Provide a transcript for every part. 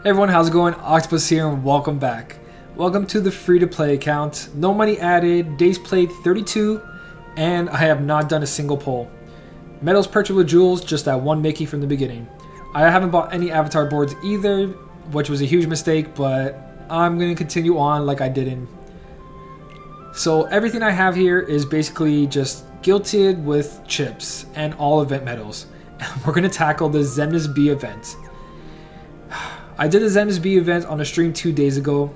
Hey everyone, how's it going? Octopus here and welcome back. Welcome to the free-to-play account. No money added, days played 32, and I have not done a single pull. Medals purchased with jewels, just that one Mickey from the beginning. I haven't bought any avatar boards either, which was a huge mistake, but I'm going to continue on like I didn't. So everything I have here is basically just gilted with chips and all event medals. We're going to tackle the Xemnas B event. I did the Xemnas B event on a stream 2 days ago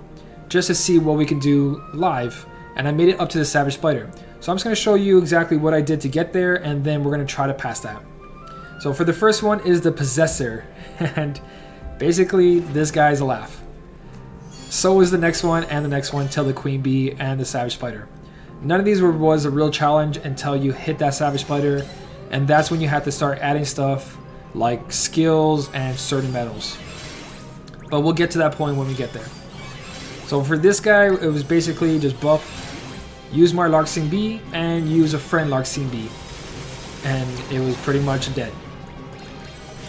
just to see what we can do live, and I made it up to the Savage Spider. So I'm just going to show you exactly what I did to get there, and then we're going to try to pass that. So for the first one is the Possessor, and basically this guy's a laugh. So is the next one and the next one till the Queen Bee and the Savage Spider. None of these was a real challenge until you hit that Savage Spider, and that's when you have to start adding stuff like skills and certain medals. But we'll get to that point when we get there. So for this guy, it was basically just buff, use my Larksing B, and use a friend Larksing B. And it was pretty much dead.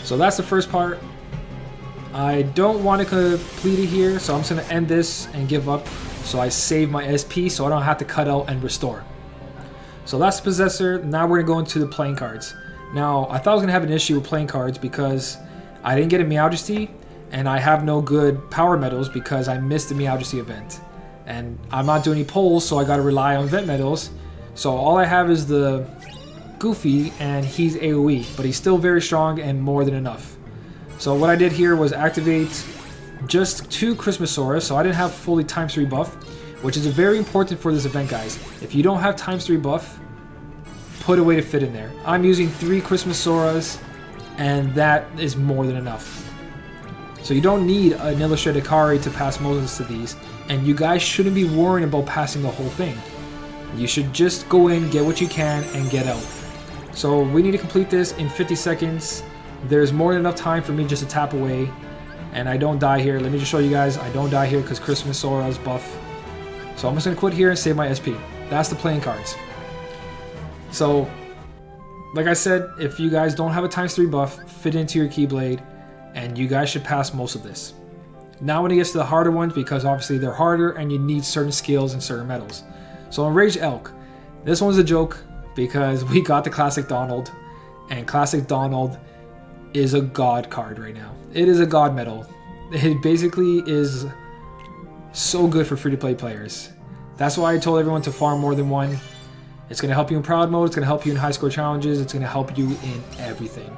So that's the first part. I don't want to complete it here, so I'm just going to end this and give up. So I save my SP so I don't have to cut out and restore. So that's the Possessor. Now we're going to go into the playing cards. Now, I thought I was going to have an issue with playing cards because I didn't get a Meowjesty. And I have no good power medals because I missed the Meowjesty event. And I'm not doing any polls, so I gotta rely on event medals. So all I have is the Goofy, and he's AoE, but he's still very strong and more than enough. So what I did here was activate just 2 Christmasaurus, so I didn't have fully ×3 buff, which is very important for this event, guys. If you don't have ×3 buff, put a way to fit in there. I'm using 3 Christmasaurus, and that is more than enough. So you don't need an illustrated Kari to pass most of these, and you guys shouldn't be worrying about passing the whole thing. You should just go in, get what you can, and get out. So we need to complete this in 50 seconds. There's more than enough time for me just to tap away, and I don't die here. Let me just show you guys, I don't die here because Christmasaurus is buff. So I'm just going to quit here and save my SP. That's the playing cards. So, like I said, if you guys don't have a ×3 buff, fit into your Keyblade, and you guys should pass most of this. Now when it gets to the harder ones, because obviously they're harder and you need certain skills and certain medals. So Enraged Elk, this one's a joke because we got the Classic Donald, and Classic Donald is a god card right now. It is a god medal. It basically is so good for free-to-play players. That's why I told everyone to farm more than one. It's going to help you in Proud Mode, it's going to help you in high score challenges, it's going to help you in everything.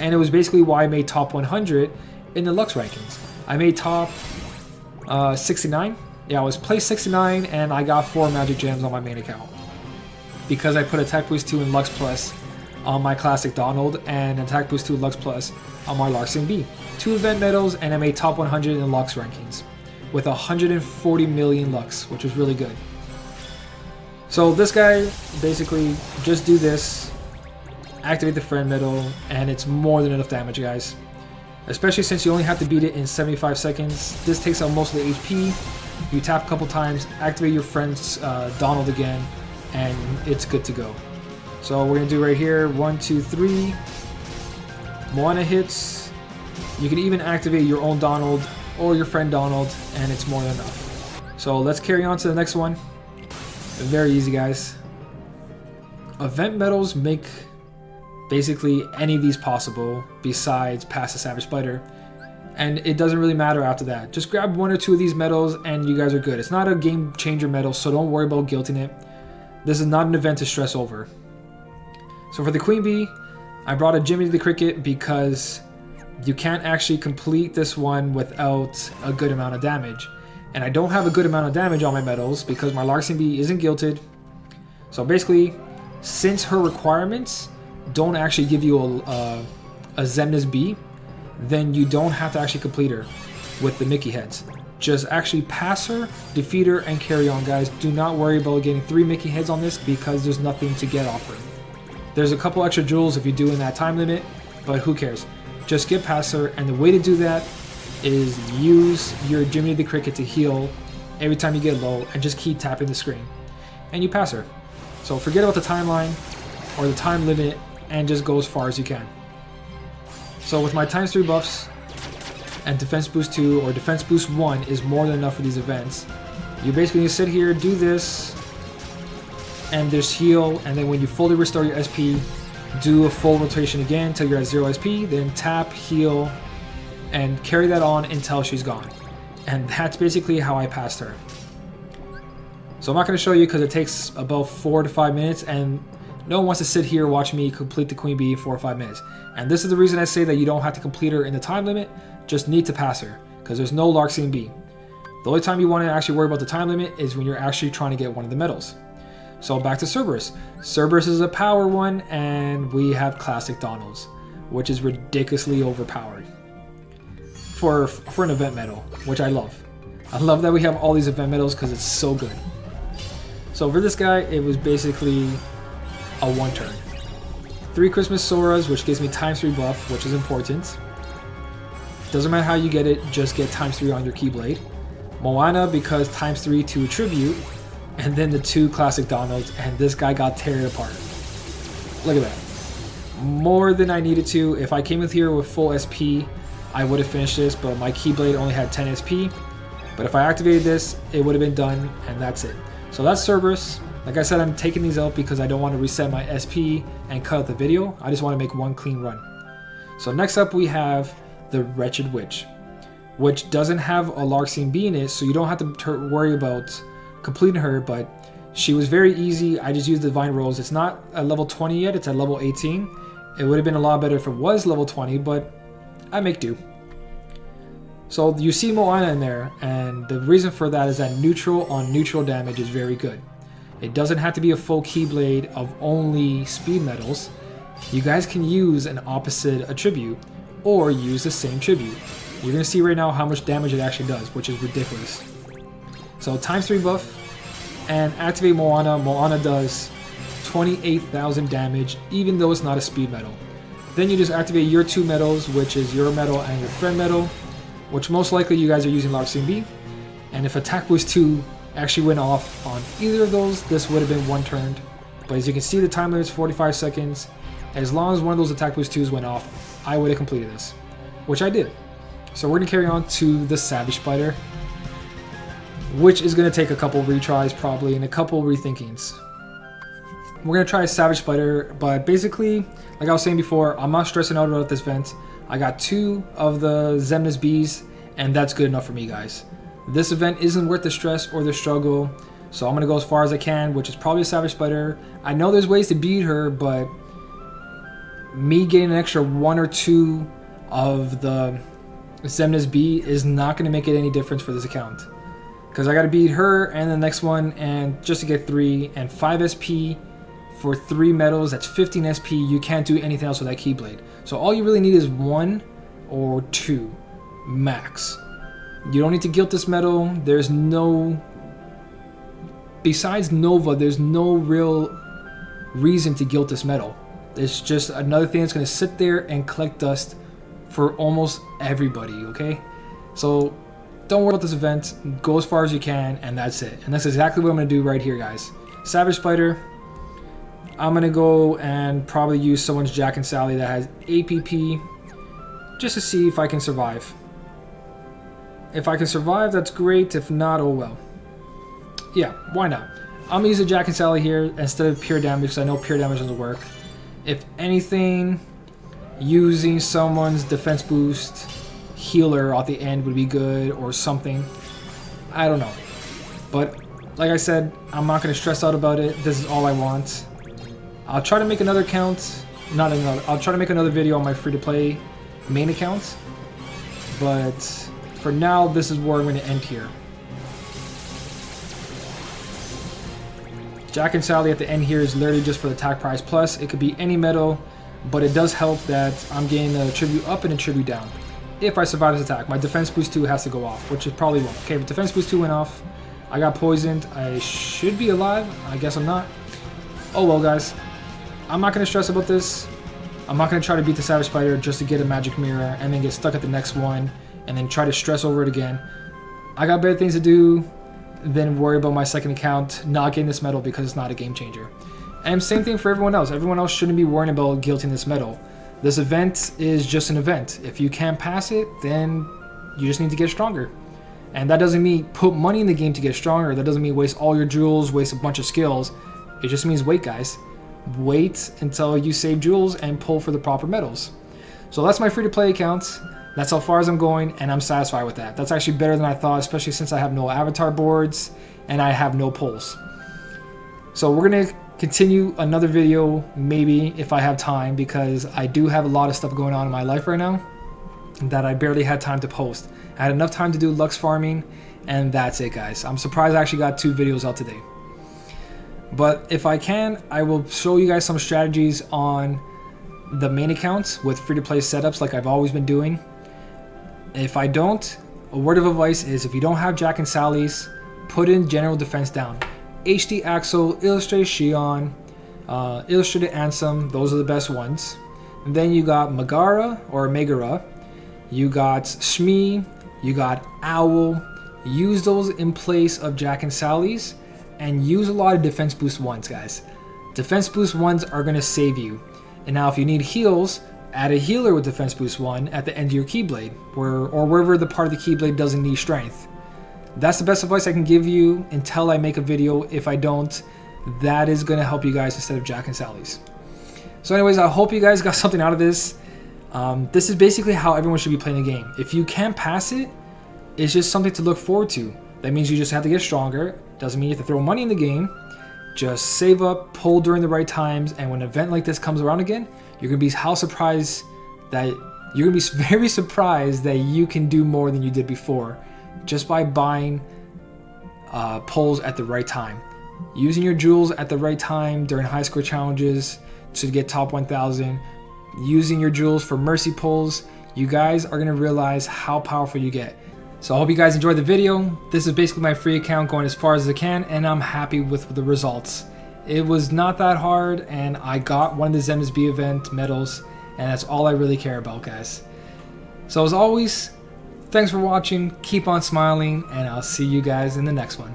And it was basically why I made top 100 in the Lux rankings. I made top 69. Yeah, I was placed 69 and I got 4 Magic Gems on my main account. Because I put Attack Boost 2 in Lux Plus on my Classic Donald and Attack Boost 2 Lux Plus on my Larksing B. 2 event medals, and I made top 100 in Lux rankings with 140 million Lux, which was really good. So this guy, basically, just do this. Activate the friend medal, and it's more than enough damage, guys. Especially since you only have to beat it in 75 seconds. This takes out most of the HP. You tap a couple times, activate your friend's Donald again, and it's good to go. So we're gonna do right here, 1, 2, 3. Moana hits. You can even activate your own Donald or your friend Donald, and it's more than enough. So let's carry on to the next one. Very easy, guys. Event medals make basically any of these possible besides past the Savage Spider, and it doesn't really matter after that. Just grab 1 or 2 of these medals and you guys are good. It's not a game changer medal, so don't worry about guilting it. This is not an event to stress over. So for the Queen Bee, I brought a Jimmy the Cricket because you can't actually complete this one without a good amount of damage, and I don't have a good amount of damage on my medals because my Larksing Bee isn't gilted. So basically, since her requirements don't actually give you a Xemnas B, then you don't have to actually complete her with the Mickey heads. Just actually pass her, defeat her, and carry on, guys. Do not worry about getting 3 Mickey heads on this because there's nothing to get off her. There's a couple extra jewels if you do in that time limit, but who cares? Just get past her, and the way to do that is use your Jiminy the Cricket to heal every time you get low, and just keep tapping the screen. And you pass her. So forget about the timeline or the time limit, and just go as far as you can. So with my ×3 buffs, and Defense Boost 2 or Defense Boost 1 is more than enough for these events. You basically sit here, do this, and just heal, and then when you fully restore your SP, do a full rotation again until you're at 0 SP, then tap, heal, and carry that on until she's gone. And that's basically how I passed her. So I'm not going to show you because it takes about 4 to 5 minutes, and no one wants to sit here watch me complete the Queen Bee in 4 or 5 minutes. And this is the reason I say that you don't have to complete her in the time limit, just need to pass her, because there's no Larxian Bee. The only time you want to actually worry about the time limit is when you're actually trying to get one of the medals. So back to Cerberus. Cerberus is a power one, and we have Classic Donalds, which is ridiculously overpowered for an event medal, which I love. I love that we have all these event medals because it's so good. So for this guy, it was basically a 1 turn. 3 Christmas Soras, which gives me ×3 buff, which is important. Doesn't matter how you get it, just get ×3 on your Keyblade. Moana, because ×3 to attribute. And then the 2 Classic Donalds, and this guy got teared apart. Look at that. More than I needed to. If I came in here with full SP, I would have finished this, but my Keyblade only had 10 SP. But if I activated this, it would have been done, and that's it. So that's Cerberus. Like I said, I'm taking these out because I don't want to reset my SP and cut out the video. I just want to make one clean run. So next up we have the Wretched Witch, which doesn't have a Larxian Bee in it, so you don't have to worry about completing her, but she was very easy. I just used Divine Rose. It's not at level 20 yet, it's at level 18. It would have been a lot better if it was level 20, but I make do. So you see Moana in there, and the reason for that is that neutral on neutral damage is very good. It doesn't have to be a full Keyblade of only speed medals. You guys can use an opposite attribute or use the same tribute. You're going to see right now how much damage it actually does, which is ridiculous. So ×3 buff, and activate Moana. Moana does 28,000 damage, even though it's not a speed medal. Then you just activate your 2 medals, which is your medal and your friend medal, which most likely you guys are using Larxian Bee. And if Attack Boost 2 actually went off on either of those, this would have been 1 turned. But as you can see, the time limit is 45 seconds. As long as one of those Attack Boost 2s went off, I would have completed this, which I did. So we're going to carry on to the Savage Spider, which is going to take a couple retries probably and a couple rethinkings. We're going to try a Savage Spider, but basically, like I was saying before, I'm not stressing out about this event. I got 2 of the Xemnas Bs, and that's good enough for me, guys. This event isn't worth the stress or the struggle, so I'm going to go as far as I can, which is probably a Savage Spider. I know there's ways to beat her, but me getting an extra 1 or 2 of the Xemnas B is not going to make it any difference for this account. Because I got to beat her and the next one, and just to get 3 and 5 SP for 3 medals, that's 15 SP. You can't do anything else with that Keyblade. So all you really need is 1 or 2 max. You don't need to guilt this medal. There's no, besides Nova, there's no real reason to guilt this medal. It's just another thing that's going to sit there and collect dust for almost everybody, okay? So don't worry about this event. Go as far as you can, and that's it. And that's exactly what I'm going to do right here, guys. Savage Spider. I'm going to go and probably use someone's Jack and Sally that has APP just to see if I can survive. If I can survive, that's great. If not, oh well. Yeah, why not? I'm going to use a Jack and Sally here instead of pure damage because I know pure damage doesn't work. If anything, using someone's defense boost healer at the end would be good or something. I don't know. But like I said, I'm not going to stress out about it. This is all I want. I'll try to make another account. I'll try to make another video on my free-to-play main account. But for now, this is where I'm going to end here. Jack and Sally at the end here is literally just for the attack prize plus. It could be any medal, but it does help that I'm getting a tribute up and a tribute down. If I survive this attack, my defense boost 2 has to go off, which it probably won't. Okay, but defense boost 2 went off. I got poisoned. I should be alive. I guess I'm not. Oh well, guys. I'm not going to stress about this. I'm not going to try to beat the Savage Spider just to get a magic mirror and then get stuck at the next one and then try to stress over it again. I got better things to do than worry about my second account not getting this medal because it's not a game changer. And same thing for everyone else. Everyone else shouldn't be worrying about guilting this medal. This event is just an event. If you can't pass it, then You just need to get stronger. And that doesn't mean put money in the game to get stronger. That doesn't mean waste all your jewels, waste a bunch of skills. It just means wait, guys. Wait until you save jewels and pull for the proper medals. So that's my free-to-play account. That's how far as I'm going, and I'm satisfied with that. That's actually better than I thought, especially since I have no avatar boards and I have no pulls. So we're going to continue another video, maybe, if I have time, because I do have a lot of stuff going on in my life right now that I barely had time to post. I had enough time to do Lux farming, and that's it, guys. I'm surprised I actually got 2 videos out today. But if I can, I will show you guys some strategies on the main accounts with free-to-play setups like I've always been doing. If I don't, a word of advice is if you don't have Jack and Sally's, put in general defense down. HD Axel, Illustrated Shion, Illustrated Ansem, those are the best ones. And then you got Megara or Megara, you got Shmi, you got Owl. Use those in place of Jack and Sally's, and use a lot of defense boost ones, guys. Defense boost ones are going to save you. And now if you need heals, add a healer with defense boost 1 at the end of your Keyblade, or wherever the part of the Keyblade doesn't need strength. That's the best advice I can give you until I make a video. If I don't, that is going to help you guys instead of Jack and Sally's. So anyways, I hope you guys got something out of this. This is basically how everyone should be playing the game. If you can't pass it, it's just something to look forward to. That means you just have to get stronger. Doesn't mean you have to throw money in the game. Just save up, pull during the right times, and when an event like this comes around again, you're gonna be very surprised that you can do more than you did before, just by buying pulls at the right time, using your jewels at the right time during high score challenges to get top 1000, using your jewels for mercy pulls. You guys are gonna realize how powerful you get. So I hope you guys enjoyed the video. This is basically my free account going as far as I can, and I'm happy with the results. It was not that hard, and I got one of the Xemnas B event medals, and that's all I really care about, guys. So as always, thanks for watching, keep on smiling, and I'll see you guys in the next one.